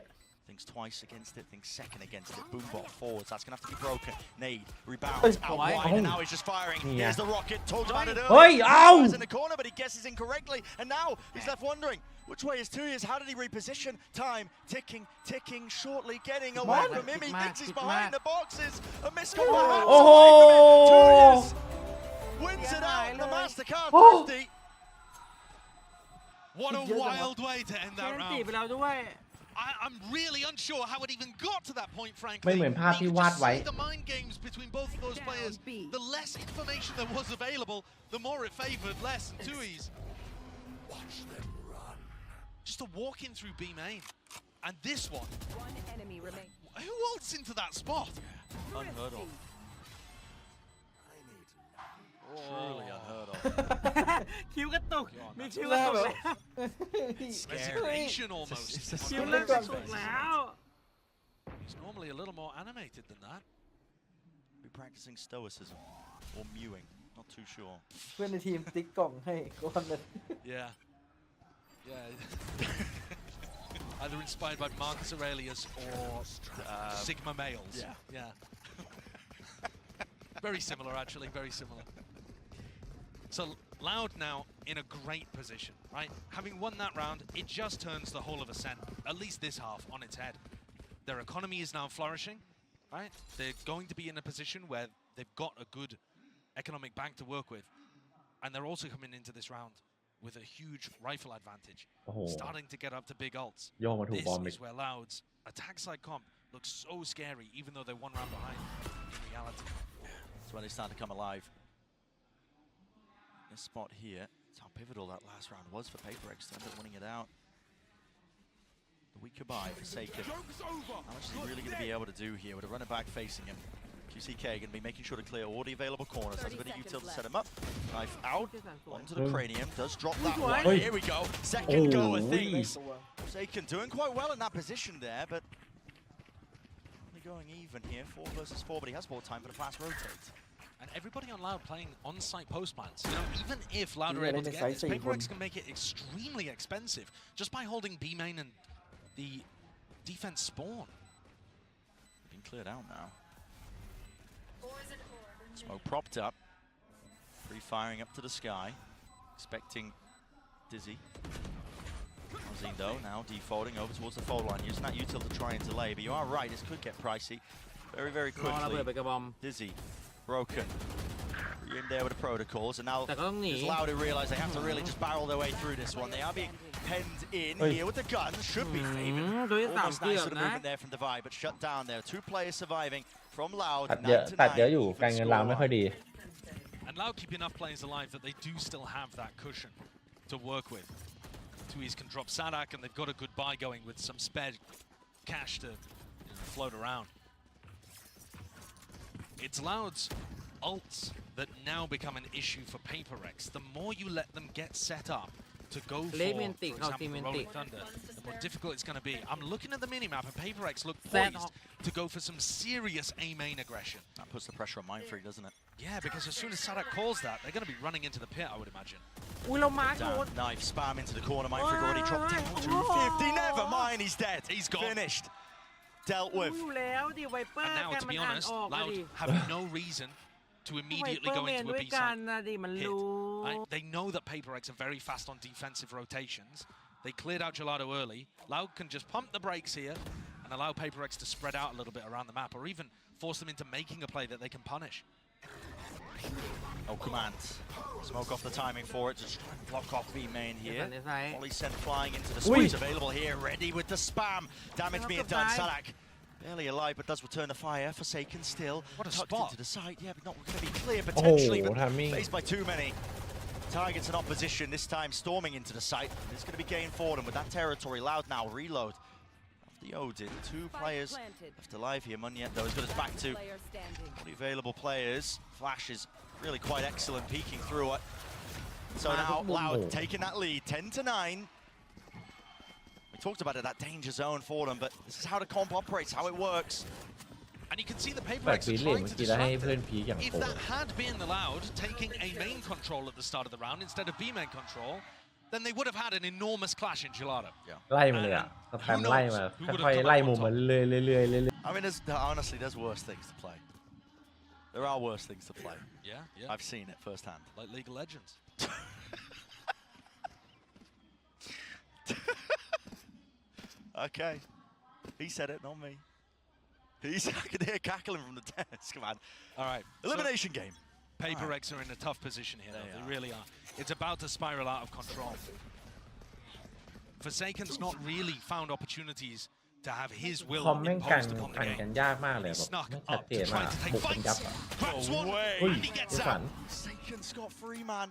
Thinks twice against it, thinks second against it. Boombot forwards. That's going to have to be broken. Nade. Rebounds. Out wide, and now he's just firing. Here's the rocket. Talked about it earlier. He's in the corner, but he guesses incorrectly. And now he's left wondering, which way is 2E's? How did he reposition? Time ticking, ticking, shortly getting away from him. He thinks he's behind the boxes. A missed goal. Oh! 2E's wins it out. The MasterCard 50. What a wild way to end that round. I'm really unsure how it even got to that point, frankly. ไม่เหมือนภาพที่วาดไว้ The mind games between both of those players. The less information there was available, the more it favored Les and 2E's. Just a walk in through B main. And this one. One enemy remains. Who ults into that spot? Unheard of. Truly unheard of. คิ้วกระตุกมีคิ้วกระตุกแล้ว Resignation almost. คิ้วเริ่มกระตุกแล้ว He's normally a little more animated than that. Be practicing stoicism or mewing. Not too sure. เพื่อนในทีมติ๊กกล่องให้ก้อนเลย Yeah. Either inspired by Marcus Aurelius or Sigma males. Yeah. Very similar, actually. Very similar. So Loud now in a great position, right? Having won that round, it just turns the whole of Ascent, at least this half, on its head. Their economy is now flourishing, right? They're going to be in a position where they've got a good economic bank to work with. And they're also coming into this round with a huge rifle advantage, starting to get up to big ults. This is where Loud's attack side comp looks so scary, even though they're one round behind in reality. That's when they start to come alive. This spot here, it's how pivotal that last round was for PaperX to end up winning it out. The weak goodbye for Forsaken. How much is he really going to be able to do here with a runner back facing him? QCK going to be making sure to clear all the available corners. Has a bit of util to set him up. Knife out onto the cranium. Does drop that one. Here we go. Second go of things. Forsaken doing quite well in that position there, but only going even here. 4 versus 4, but he has more time for the fast rotate. And everybody on Loud playing on-site post plants. You know, even if Loud are able to get this, PaperX can make it extremely expensive just by holding B main and the defense spawn. Being cleared out now. Smoke propped up. Free-firing up to the sky. Expecting Dizzy. Ozine though, now defaulting over towards the fold line. Using that util to try and delay. But you are right, this could get pricey. Very, very quickly. Dizzy. Broken. In there with the protocols, and now it's Loud to realize they have to really just barrel their way through this one. They are being penned in here with the guns. Should be favored. Almost nice sort of movement there from Divide, but shut down there. 2 players surviving from Loud. ตัดเยอะอยู่การเงินเราไม่ค่อยดี And Loud keep enough players alive that they do still have that cushion to work with. Tui's can drop Sadak, and they've got a good buy going with some spare cash to float around. It's Loud's ults that now become an issue for PaperX. The more you let them get set up to go for example, the Rolling Thunder, the more difficult it's going to be. I'm looking at the minimap, and PaperX look poised to go for some serious A main aggression. That puts the pressure on Mindfreak, doesn't it? Yeah, because as soon as Sadak calls that, they're going to be running into the pit, I would imagine. อุ้ยเรามาร์คโดน Knife spam into the corner. Mindfreak already dropped down. 250. Never mind, he's dead. He's gone. Finished. Dealt with. อยู่แล้วดิไวเปอ And ร์ now, กัน to มัน be อ่าน honest, ออกอะ Loud ดิ have no reason to ไว immediately เปอ go ร์แมน into ด้ a วย B กัน side นะดิมัน hit. รู้ They know that PaperX are very fast on defensive rotations. They cleared out Gelato early. Loud can just pump the brakes here and allow PaperX to spread out a little bit around the map, or even force them into making a play that they can punish. Oh, command. Smoke off the timing for it. Just try and block off B main ใน here. ซ้าย Volley sent flying into the squeeze available here. Ready with the spam. Damage being done. Sadak barely alive, but does return the fire. Forsaken still. What a tucked spot. into the side. Yeah, but not going to be clear potentially. But timing. faced by too many targets in opposition. This time storming into the site. It's going to be gain for them with that territory. Loud now. Reload. The Odin. Two players left alive here. Munyet though has got us back to fully available players. Flash is really quite excellent, peeking through it. So now Loud taking that lead, 10-9. We talked about it, that danger zone for them, but this is how the comp operates, how it works. And you can see the แปด PaperX ปี are เล่น trying เมื่อ to กี้แล้วให้ disrupt เพื่อน it. พีอย่างโห If that had been allowed, taking a main control at the start of the round instead of B main control, then they would have had an enormous clash in Gelato. ไล่มาเลยอ่ะสแปมไล่มาค่อยๆไล่มุมมาเรื่อยๆ I mean, honestly, there's worse things to play. There are worse things to play. Yeah. I've seen it firsthand. Like League of Legends. Okay. He said it, not me. I can hear cackling from the desk, man. All right. Elimination game. PaperX are in a tough position here, though. They really are. It's about to spiral out of control. Forsaken's not really found opportunities to have his will คอมแม่งกัน imposed upon the กัน game. ยากมากเลยแบบ Snuck ไม่ชัด up เจ to นมา try ก to take บุกกัน fights. ยับอ่ะ Grabs one, Oi. and he gets ไม่ฝัน out. Forsaken Scott free, man.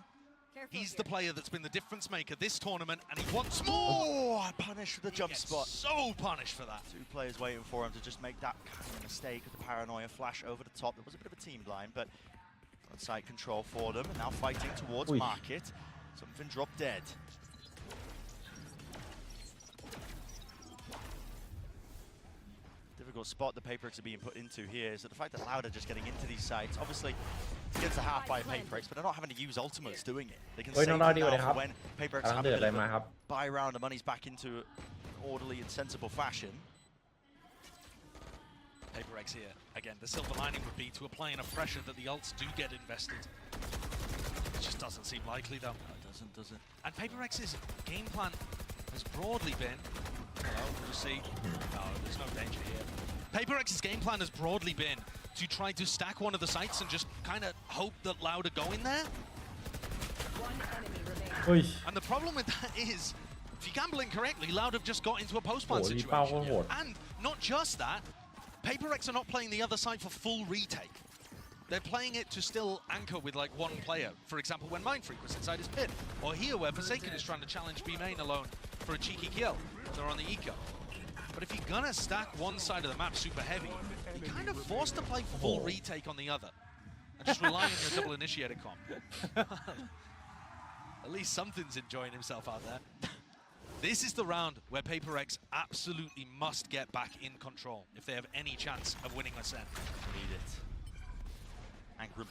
He's the player that's been the difference maker this tournament, and he wants more. Oh, punished with the jump Gets spot. so punished for that. Two players waiting for him to just make that kind of mistake with the paranoia flash over the top. There was a bit of a team blind, but on site control for them. And now fighting towards Ui. market. Something dropped dead. Difficult spot the PaperX are being put into here is that the fact that Loud are just getting into these sites. Obviously, it's against the half by PaperX, but they're not having to use ultimates doing it. They can เฮ้ย save น้อง them ดาวดีกว่า now เลยครับ for when PaperX กำลัง have เดือ a ดอะไร bit of มา a ครับ buy round, the money's back into an orderly and sensible fashion. PaperX here. Again, the silver lining would be to apply enough pressure that the ults do get invested. It just doesn't seem likely, though. No, it doesn't, does it? And PaperX's game plan has broadly been... Hello, you see? No, there's no danger here. PaperX's game plan has broadly been to try to stack one of the sites and just kind of hope that Loud are going there. One enemy remaining. เฮ้ย And the problem with that is, if you gamble incorrectly, Loud have just got into a post-plant โอ้รี situation. เป้าก็โหด And not just that, PaperX are not playing the other side for full retake. They're playing it to still anchor with like one player. For example, when Mindfreak was inside his pit. Or here where Forsaken is trying to challenge B main alone for a cheeky kill. They're on the eco. But if you're gonna stack one side of the map super heavy, you're kind of forced to play full retake on the other. And just rely on your double initiator comp. At least something's enjoying himself out there. This is the round where PaperX absolutely must get back in control if they have any chance of winning Ascent. Need it. And group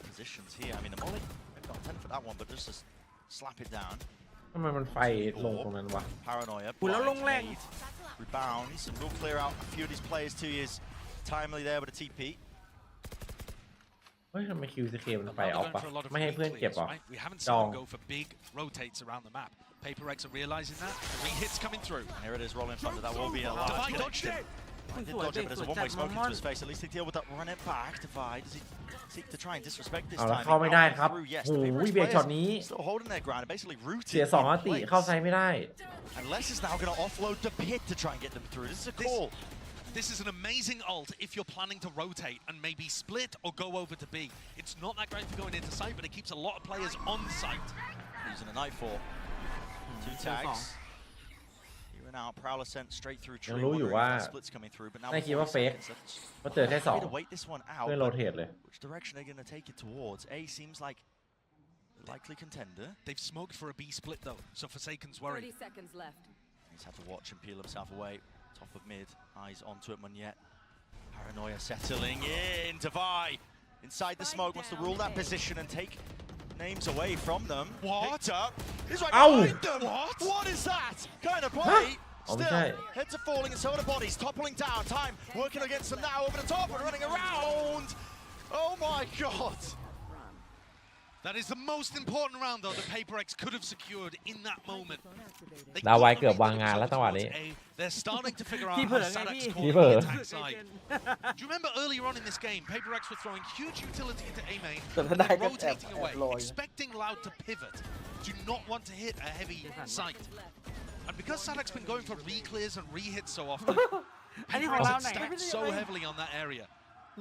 positions here. I mean, the Molly, they've got 10 for that one, but just to slap it down. ทำไมมันไฟลงตรงนั้นวะ Paranoia. คุณแล้วลงแรง Rebounds and will clear out a few of these players too. He is timely there with a TP. เฮ้ยทำไม QCK มัน But ไฟ now ออฟ they're ปะ going for a lot of ไม่ให้เพื่อน free เก็บ clears, หรอ right? We haven't จ seen อง them go for big rotates around the map. PaperX are realizing that. 3 hits coming through. And here it is rolling thunder. That will be a large Divide hit. dodged it. Did dodge it, but there's a one-way smoke into his face. At least they deal with that. Run it back. Divide. Does he seek to try and disrespect this เอาละ time? เข้าไม่ได้ครับ Through, yes. โอ้ The โห PaperX เบียดช็อต players นี้ still holding their ground and basically rooted เสีย2 in อัติ place. เข้าไซด์ไม่ได้ And Les is now going to offload the pit to try and get them through. This is a call. This is an amazing ult if you're planning to rotate and maybe split or go over to B. It's not that great for going into site, but it keeps a lot of players on site. Using a nightfall. 2 tags. Here and out. Prowler sent straight through tree. ยังรู้อยู่ว่า splits coming through, but now ไม่คิดว่าเฟกก็เจอแค่2 to wait this one out. เพื่อโรเทตเลย Which direction are they going to take it towards? A seems like a likely contender. They've smoked for a B split though, so Forsaken's worried. 30 seconds left. He's had to watch and peel himself away. Top of mid, eyes onto it, Munyet. Paranoia settling in. Devi inside the smoke wants to rule that position and take names away from them. What? Picked up. He's right Ow! behind them. What? What is that kind of play? Oh, Still, okay. heads are falling and so are the bodies. Toppling down. Time working against them now over the top and running around. Oh my god. That is the most important round though that PaperX could have secured in that moment. ดาวไวเกือบวางงานแล้วจังหวะนี้ They're starting to figure out พี่ how เผลอไง Sadak's พี่ calling the พี่เผลอ attack side. Do you remember earlier on in this game, PaperX were throwing huge utility into A main, แต่ถ้าได้ก็ rotating แอบ away, ลอย expecting Loud to pivot. Do not want to hit a heavy site. And because Sadak's been going for re-clears and re-hits so often, อันนี้ของ PaperX เรา have ไหน stacked so heavily on that area.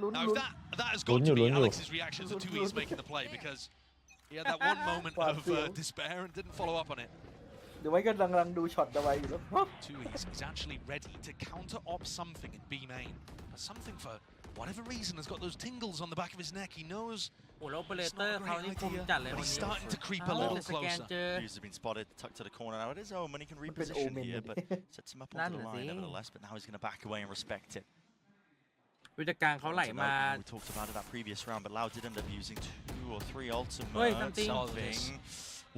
ลุ้น Now, ลุ้ if น that has got to be Lunyu. Alex's reaction to 2E's making the play because he had that one moment of despair and didn't follow up on it. เดี๋ยวไว้ก็กำลังดูช็อตเอาไว้อยู่แล้ว 2E's is actually ready to counter-op something in B main. But something for whatever reason has got those tingles on the back of his neck. He knows โอ้แล้วโอเปอเร it's เตอ not ร์ a เขา great นี่คม idea, จัดเลย but วัน he's นี้ starting to creep a เอา little สแกน closer. เจอ Fuse has been spotted, tucked to the corner now. It is Omen, he can It's reposition Omen. here, but sets him up onto theนั่นน่ะ line สิ nevertheless. But now he's going to back away and respect it. วิจการเขาไหลมา We talked about it that previous round, but Lau did end up using 2 or 3 ultimates. Wait, something.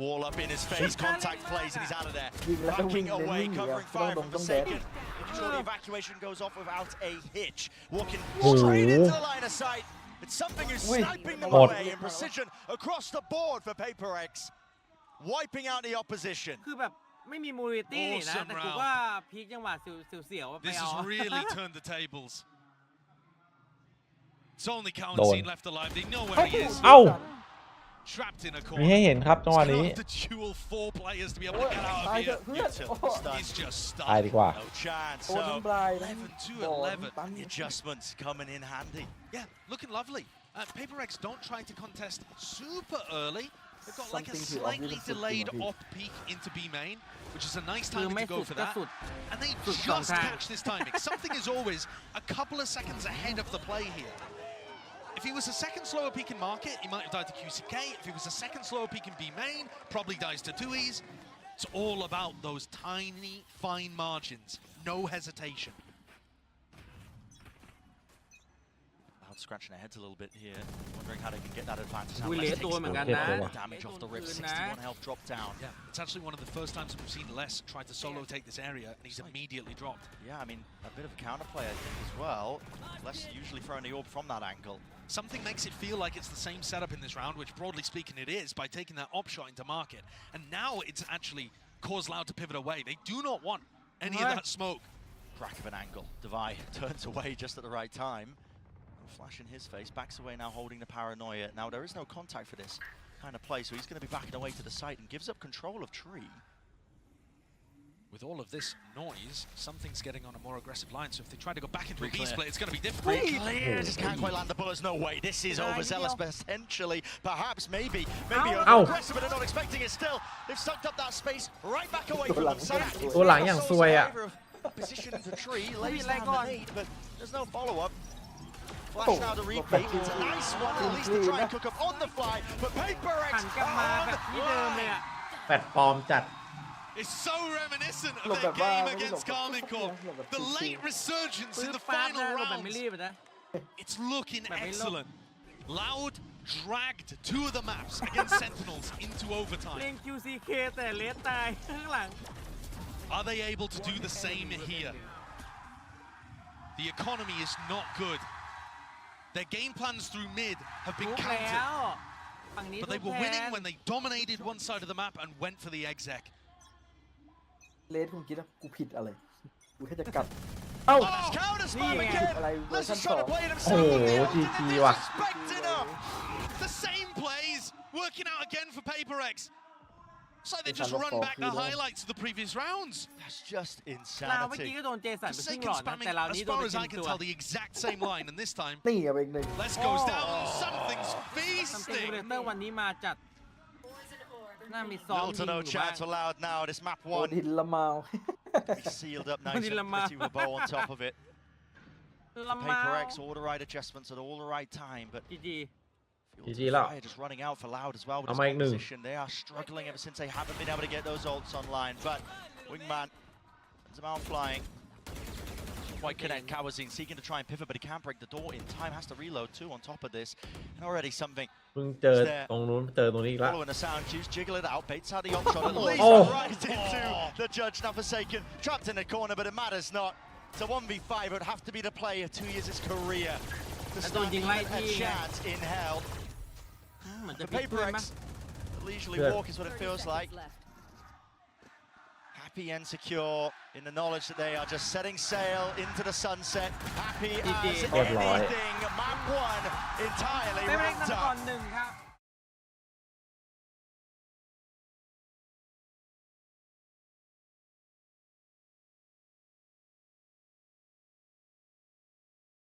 Wall up in his face, contact plays, and he's out of there. ยิงแล้วก็วิ่ง Backing เล่น away, วิ่งอยู่ covering ต้อง fire ลง from ต้องแดด Forsaken. Making sure the evacuation goes off without a hitch. Walking Oh. straight into the line of sight. It's something who's Wait. sniping them What? away in precision across the board for PaperX. Wiping out the opposition. คือแบบไม่มีมูริตี้นี่นะ Awesome แต่กูว่าพีคจังหวะเสียวๆไป This เอา has really turned the tables. It's only Đồn. Cowan left alive. They know where he is. เอ้า Trapped in a มีให้ corner. เห็นครับจังหวะ He's นี้ gonna have to duel 4 players to be able to get out ตาย of เถอะ here. เพื่อน Util โอ้โห stunned. He's just ตาย stunned. ดีกว่า No chance. โดน So น้ำลายนะ 11 to บอล 11. ตั้ง the adjustments coming in handy. Yeah, looking lovely. PaperX don't try to contest super early. They've got like a Something to slightly obviously delayed do. off peak into B main, which is a nice คือ time ไม่ to go สุด for ก็ that. สุด And they Good just contact. catch this timing. Something is always a couple of seconds ahead of the play here. If he was a second slower peak in market, he might have died to QCK. If he was a second slower peak in B main, probably dies to 2E's. It's all about those tiny, fine margins. No hesitation. Loud scratching their heads a little bit here, wondering how they can get that advantage. Now อุ้ย Les เลส takes ตัวเหมือนกัน เจ็บ นะ เลยว่ะ damage off the rip, คืนนะ 61 health drop down. Yeah, it's actually one of the first times we've seen Les try to solo take this area, and he's immediately dropped. Yeah, I mean, a bit of a counterplay, I think, as well. Less usually throwing the orb from that angle. Something makes it feel like it's the same setup in this round, which broadly speaking it is, by taking that op shot into market. And now it's actually caused Loud to pivot away. They do not want any of that smoke. Crack of an angle. Devi turns away just at the right time. Flash in his face, backs away now holding the paranoia. Now there is no contact for this kind of play, so he's going to be backing away to the site and gives up control of tree. With all of this noise, something's getting on a more aggressive line, so if they try to go back into a Clear. B-split, it's going to be difficult. Clear, just can't quite land the bullets, no way. This is overzealous potentially, perhaps, maybe Ow. aggressive, but they're not expecting it still. They've sucked up that space, right back away from them. Sadak, ตัวหลังอย่างซวยอะ position into tree, lays down the lead, but there's no follow-up. Flash now to repeat, it's a nice one, at least to try and cook up on the fly, but หั PaperX นกลับมาแบบที่เดิมเลยอ่ะ แปดปลอมจัด It's so reminiscent of หลบ their แบบว่า game ไม่ได้หลบ against Carmen Corp. หลบแบบ The ชิ late resurgence ปื้ in ม the ป๊าบ final นะหลบแบบไม่ round. รีบอะนะ It's looking But we excellent. Loud dragged 2 of the maps against Sentinels into เล่ overtime. น QCK แต่เลสตายข้างหลัง Are they able to do the same here? The economy is not good. Their game plans through mid have ทุ been กแล้ countered, วฝั่งนี้ but ทุ they ก were แท winning น when they dominated one side of the map and went for the exec. เลสคุณคิดว่ากูผิดอะไรกูแค่จะกลับเอ้า Oh, that's counter spam Yeah. again! อะไรเวอร์ Let's ชัน just ส try อ to ง play it himself. Oh, and they all GG didn'tว่ะ disrespect enough. The same plays working out again for PaperX. It's like they just run back the highlights of the previous rounds. That's just ลาวเมื่อกี้ insanity. ก็โดนเจสันไปครึ่งหล Forsaken อดนะ spamming, แต่ลาว as นี้โดน far ไป as กิ I น can ตัว tell, the exact same line, and this time, นี่เอาไปอีกหนึ่ง Les goes Oh. down, and something's ซัมติง feasting. เตอร์วันนี้มาจัดน่ามีซ้อม Little ยิ to ง no อยู่บ้าง chance allowed now. This map โอ one ดินละเมา be sealed up nice and Manila pretty with a bow on top of it. ละมา Paper X, all the right adjustments at all the right time, but จีจี Fields GG of แล้ว Fire just running out for Loud as well with เอา his มาอีกหนึ่ง composition. They are struggling ever since they haven't been able to get those ults online, but Wingman sends them out flying. Quite connect Kawazin seeking to try and pivot, but he can't break the door in time. Has to reload too on top of this. And already something เพิ่งเจอตรงนู้นเจอตรงนี้อีกแล้ว following the sound cues, jiggle it out, baits out the op shot at least Oh. right into the judge. Now Forsaken trapped in the corner, but it matters not. It's a 1v5. It would have to be the play of 2 years' his career to That's stand one thing even right a here. chance in hell. เหมือนจะ The พลิก Paper ด้วยมั้ย X, the leisurely Good. walk is what it 30 feels seconds like. left. Happy and secure in the knowledge that they are just setting sail into the sunset. Happy as GG. anything. Map 1 entirely ไม่เป็นไร wrapped นำก่อน up. 1 ครับ